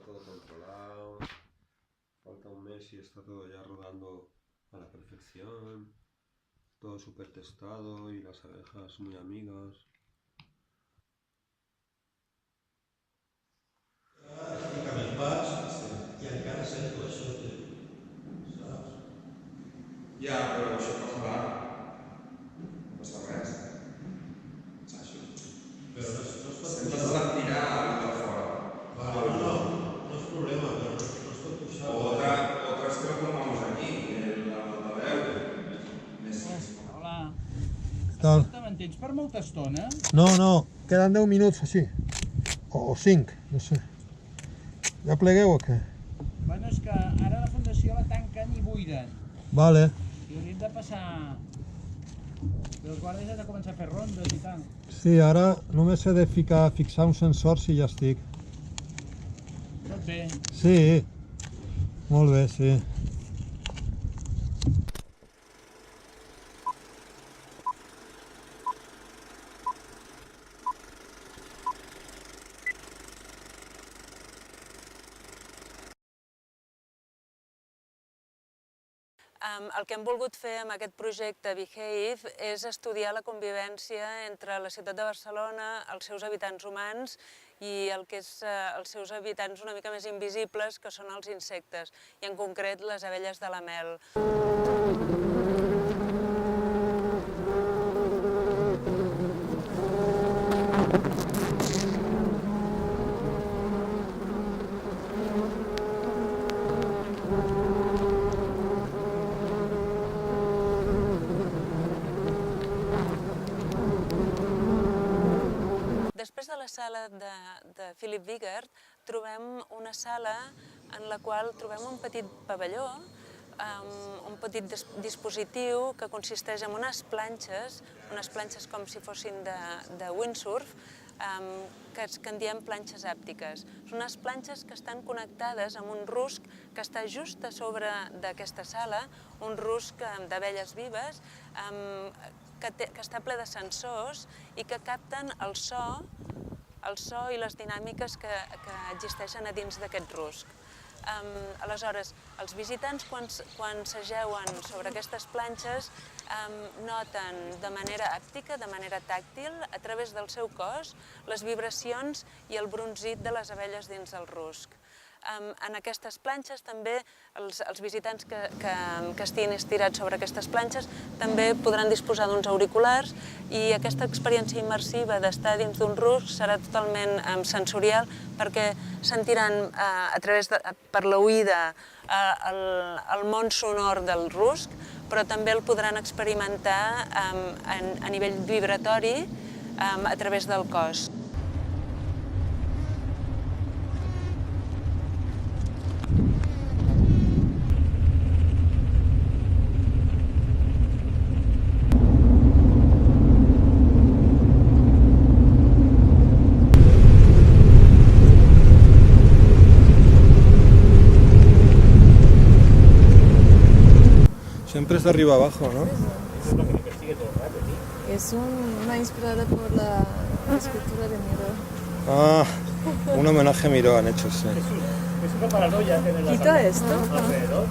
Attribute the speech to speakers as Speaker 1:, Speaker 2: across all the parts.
Speaker 1: todo controlado. Falta un mes y está todo ya rodando a la perfección. Todo súper testado y las abejas muy amigas.
Speaker 2: Estic amb el pas i encara sento això, saps?
Speaker 3: Ja, però això passarà. No passa res. Saps?
Speaker 2: Però no es pot
Speaker 3: Sempre
Speaker 2: puxar.
Speaker 3: s'ha de tirar alguna cosa fora.
Speaker 2: Vale, no és problema, però no es pot puxar.
Speaker 3: Otras que lo pongamos aquí, el altaveu.
Speaker 4: Hola.
Speaker 5: Què tal?
Speaker 4: Escolta, m'entens per molta estona?
Speaker 5: No, queden 10 minuts així. O 5, no sé. Ja plegueu o què?
Speaker 4: Bueno, és que ara la fundació la tanquen i buiden.
Speaker 5: Vale.
Speaker 4: I hauríem de passar... Però els guàrdies han de començar a fer rondes i tal.
Speaker 5: Sí, ara només he de fixar un sensor si ja estic.
Speaker 4: Tot bé.
Speaker 5: Sí, molt bé, sí.
Speaker 6: El que hem volgut fer amb aquest projecte Behave és estudiar la convivència entre la ciutat de Barcelona, els seus habitants humans i el que és els seus habitants una mica més invisibles, que són els insectes, i en concret les abelles de la mel. Després de la sala de Philip Wigert, trobem una sala en la qual trobem un petit pavelló, un petit dispositiu que consisteix en unes planxes com si fossin de windsurf, que en diem planxes àptiques. Són unes planxes que estan connectades amb un rusc que està just a sobre d'aquesta sala, un rusc d'abelles vives, que està ple de sensors i que capten el so i les dinàmiques que existeixen a dins d'aquest rusc. Aleshores, els visitants, quan s'ajeuen sobre aquestes planxes, noten de manera àptica, de manera tàctil, a través del seu cos, les vibracions i el brunzit de les abelles dins del rusc. En aquestes planxes també, els visitants que estiguin estirats sobre aquestes planxes també podran disposar d'uns auriculars i aquesta experiència immersiva d'estar dins d'un rusc serà totalment sensorial perquè sentiran per l'oïda el món sonor del rusc, però també el podran experimentar a nivell vibratori a través del cos.
Speaker 5: Siempre es de arriba abajo, ¿no?
Speaker 7: Es una inspirada por la escultura de Miró.
Speaker 5: Ah, un homenaje a Miró han hecho, sí.
Speaker 4: Es una paranoia tener la
Speaker 7: ¿Quita esto?
Speaker 4: alrededor.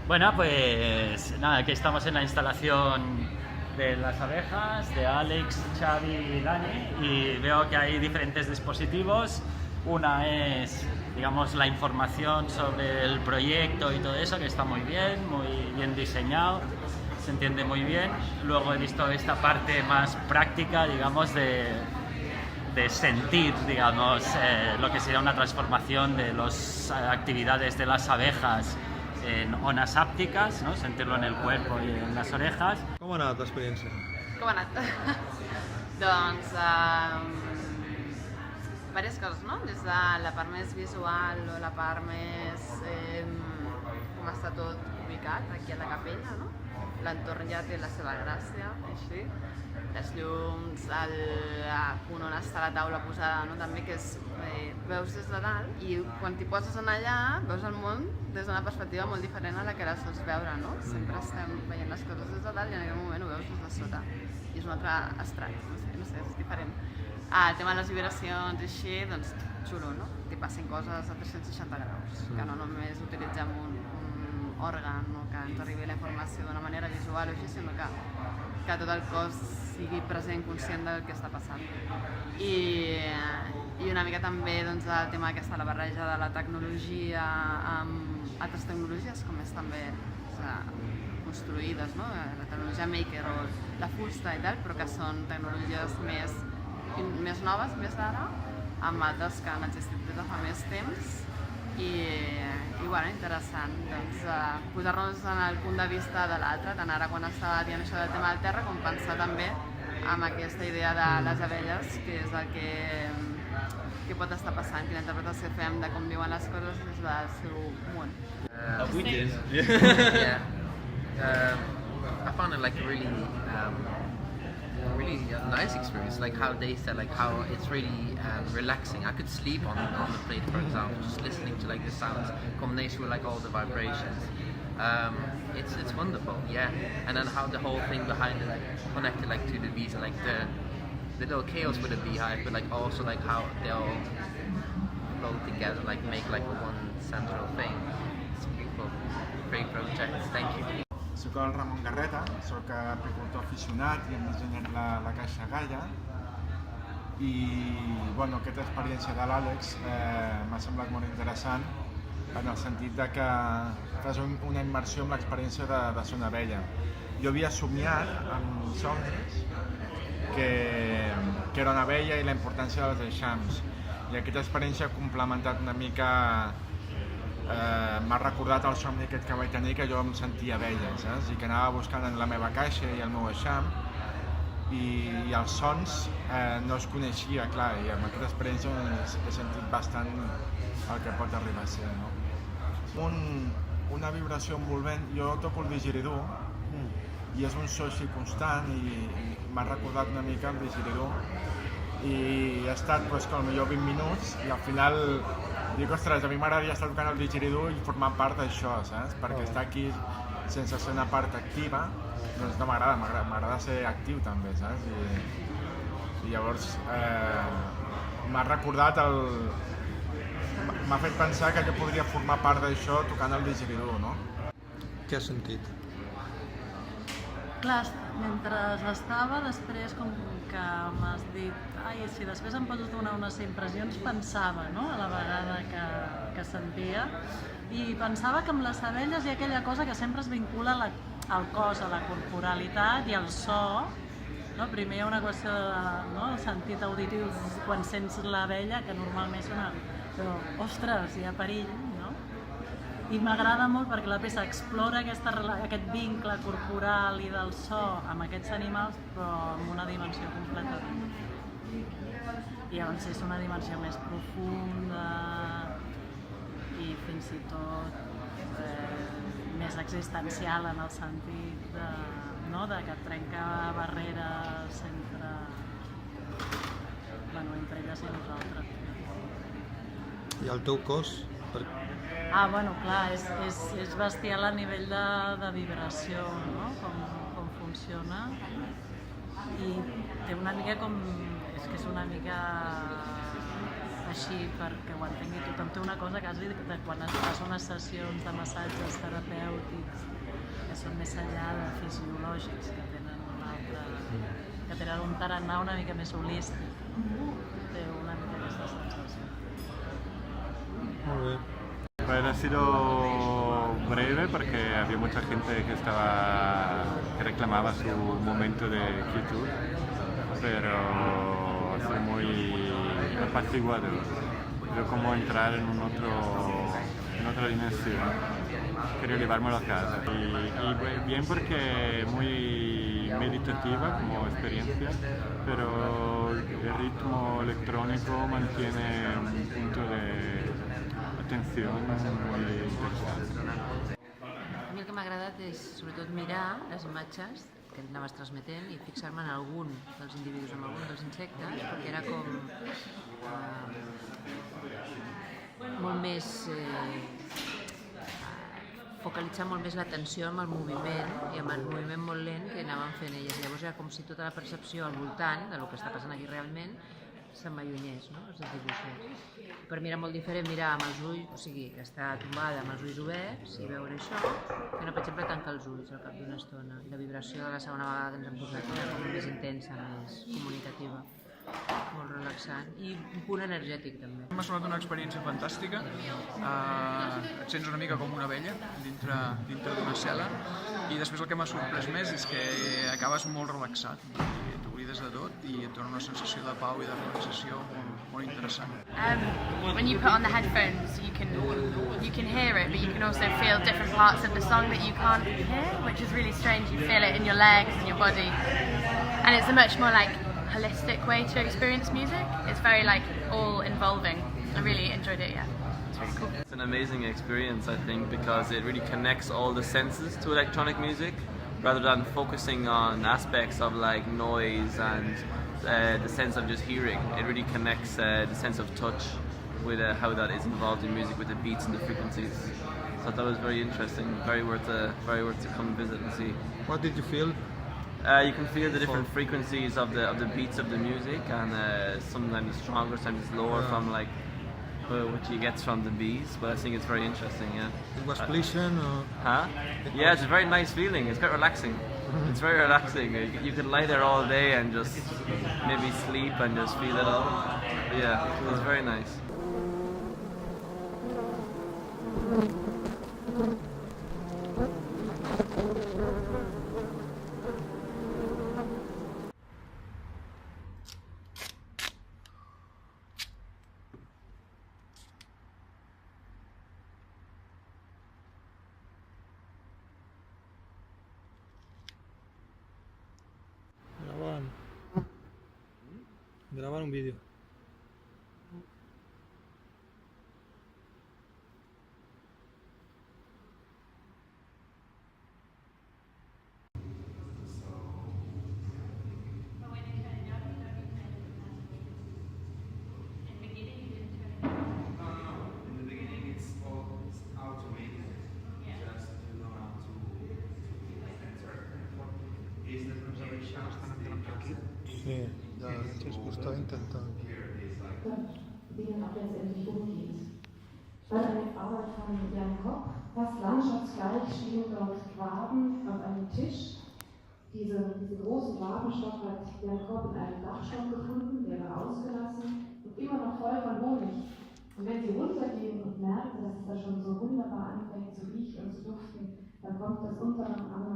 Speaker 4: Bueno, pues nada, aquí estamos en la instalación de las abejas, de Alex, Xavi y Dani, y veo que hay diferentes dispositivos. Una es, digamos, la información sobre el proyecto y todo eso, que está muy bien diseñado, se entiende muy bien. Luego he visto esta parte más práctica, digamos, de sentir, digamos, lo que sería una transformación de las actividades de las abejas en ones àptiques, no? Sentir-lo en el cuerpo i en les orejas.
Speaker 5: Com ha anat l'experiència?
Speaker 8: Com ha anat? Doncs, diverses coses, no? Des de la part més visual o la part més... com està tot ubicat, aquí a la capella, no? L'entorn ja té la seva gràcia, així. Les llums, el punt on està la taula posada, no? També que veus des de dalt i quan t'hi poses en allà veus el món des d'una perspectiva molt diferent a la que la sols veure, no? Sempre estem veient les coses des de dalt i en aquell moment ho veus des de sota. I és un altre estrat, no sé, és diferent. El tema de les vibracions i així, doncs xulo, no? Que passin coses a 360 graus, que no només utilitzem un òrgan o que ens arribi la informació d'una manera visual o així, sinó que tot el cos sigui present, conscient del que està passant. I una mica també doncs, el tema aquesta, la barreja de la tecnologia amb altres tecnologies, com és també construïdes, no? La tecnologia maker o la fusta i tal, però que són tecnologies més noves, més d'ara, amb altres que han existit des de fa més temps. I bueno, interessant doncs, posar-nos en el punt de vista de l'altre, tant ara quan estava dient això del tema del terra, com pensar també en aquesta idea de les abelles, que és el que pot estar passant, quina interpretació fem de com viuen les coses des del seu món.
Speaker 9: We did. Yeah. I found it like a really nice experience, like how they said, like how it's really relaxing. I could sleep on the plate, for example, just listening to like the sounds, combination with like all the vibrations. It's wonderful, yeah. And then how the whole thing behind it, like connected like to the bees and like the little chaos with the beehive, but like also like how they all flow together, like make like one central thing. It's beautiful, great project. Thank you.
Speaker 10: Soc el Ramon Garreta, soc apicultor aficionat i hem dissenyat la Caixa Gaia i bueno, aquesta experiència de l'Àlex m'ha semblat molt interessant en el sentit de que fas una immersió en l'experiència de ser una abella. Jo havia somiat amb somnis que era una abella i la importància dels eixams i aquesta experiència ha complementat una mica m'ha recordat el somni aquest que vaig tenir, que jo em sentia abella, saps? I que anava buscant en la meva caixa i el meu eixam i els sons no es coneixia, clar, i amb aquesta experiència he sentit bastant el que pot arribar a ser, no? Una vibració envolvent, jo toco el didgeridoo i és un so així constant i m'ha recordat una mica el didgeridoo i ha estat doncs, com millor 20 minuts i al final dic, ostres, a mi m'agradaria estar tocant el didgeridoo i formar part d'això, saps? Perquè estar aquí sense ser una part activa, doncs no m'agrada, m'agrada ser actiu també, saps? I llavors m'ha recordat m'ha fet pensar que jo podria formar part d'això tocant el didgeridoo, no?
Speaker 5: Què has sentit?
Speaker 11: Clar, mentre estava, després com que m'has dit ai, si després em pots donar unes impressions, pensava, no?, a la vegada que sentia, i pensava que amb les abelles hi ha aquella cosa que sempre es vincula al cos, a la corporalitat i al so, no? Primer hi ha una qüestió del sentit auditiu quan sents l'abella, que normalment sona, però, ostres, hi ha perill, no? I m'agrada molt perquè la peça explora aquest vincle corporal i del so amb aquests animals, però amb una dimensió completament. I llavors és una dimensió més profunda i fins i tot més existencial en el sentit de que trenca barreres entre elles i nosaltres.
Speaker 5: I el teu cos?
Speaker 11: Bueno, clar, és bestial a nivell de vibració, no? Com funciona. I té una mica com... és que és una mica així, perquè ho entengui tothom. Té una cosa que has dit de quan es fas unes sessions de massatges terapèutics que són més enllà de fisiològics, que tenen un tarannà una mica més holístic. Té una mica aquesta sensació.
Speaker 5: Molt bé.
Speaker 12: Ha sido breve porque había mucha gente que reclamaba su momento de quietud, pero ha sido muy apaciguador. Pero como entrar en otra dimensión. Quería llevármelo a casa. Y bien porque muy meditativa como experiencia, pero el ritmo electrónico mantiene un punto de atención muy interesante.
Speaker 8: A mi el que m'ha agradat és sobretot mirar les imatges que anaves transmetent i fixar-me en algun dels individus, en algun dels insectes, perquè era com molt més focalitzar molt més l'atenció amb el moviment i amb el moviment molt lent que anaven fent elles. Llavors era com si tota la percepció al voltant del que està passant aquí realment se'n m'allunyés, no? Els dibuixos. Per mi era molt diferent mirar amb els ulls, o sigui, que està tombada amb els ulls oberts i veure això, que no, per exemple, tancar els ulls al cap d'una estona. La vibració de la segona vegada que ens hem posat era com més intensa, més comunicativa, molt relaxant i un punt energètic també.
Speaker 13: M'ha semblat una experiència fantàstica, et sents una mica com una abella dintre d'una cel·la i després el que m'ha sorprès més és que acabes molt relaxat, t'oblides de tot i et dona una sensació de pau i de relaxació molt interessant.
Speaker 14: When you put on the headphones you can hear it, but you can also feel different parts of the song that you can't hear, which is really strange. You feel it in your legs and your body, and it's a much more like holistic way to experience music. It's very like all involving. I really enjoyed it, yeah. It's really cool.
Speaker 15: It's an amazing experience, I think, because it really connects all the senses to electronic music rather than focusing on aspects of like noise and the sense of just hearing. It really connects the sense of touch with how that is involved in music with the beats and the frequencies. So that was very interesting, very worth to come and visit and see.
Speaker 5: What did you feel?
Speaker 15: You can feel the different frequencies of the beats of the music, and sometimes it's stronger, sometimes it's lower from like what you get from the bees. But I think it's very interesting. Yeah.
Speaker 5: It was pleasant.
Speaker 15: Huh? Yeah, it's a very nice feeling. It's quite relaxing. It's very relaxing. You could lie there all day and just maybe sleep and just feel it all. But yeah, it was very nice.
Speaker 5: Grabar un vídeo. Sí, ja ens costava intentar.
Speaker 16: Denen auch letztendlich umgeht. Dann eine Arbeit von Jan Kopp, fast landschaftsgleich stehen dort Waben auf einem Tisch. Diese großen Wabenstock hat Jan Kopp in einem Dachstock gefunden, der war ausgelassen und immer noch voll von Honig. Und wenn sie runtergehen und merken, dass es da schon so wunderbar anfängt zu riechen und zu duften, dann kommt das untere am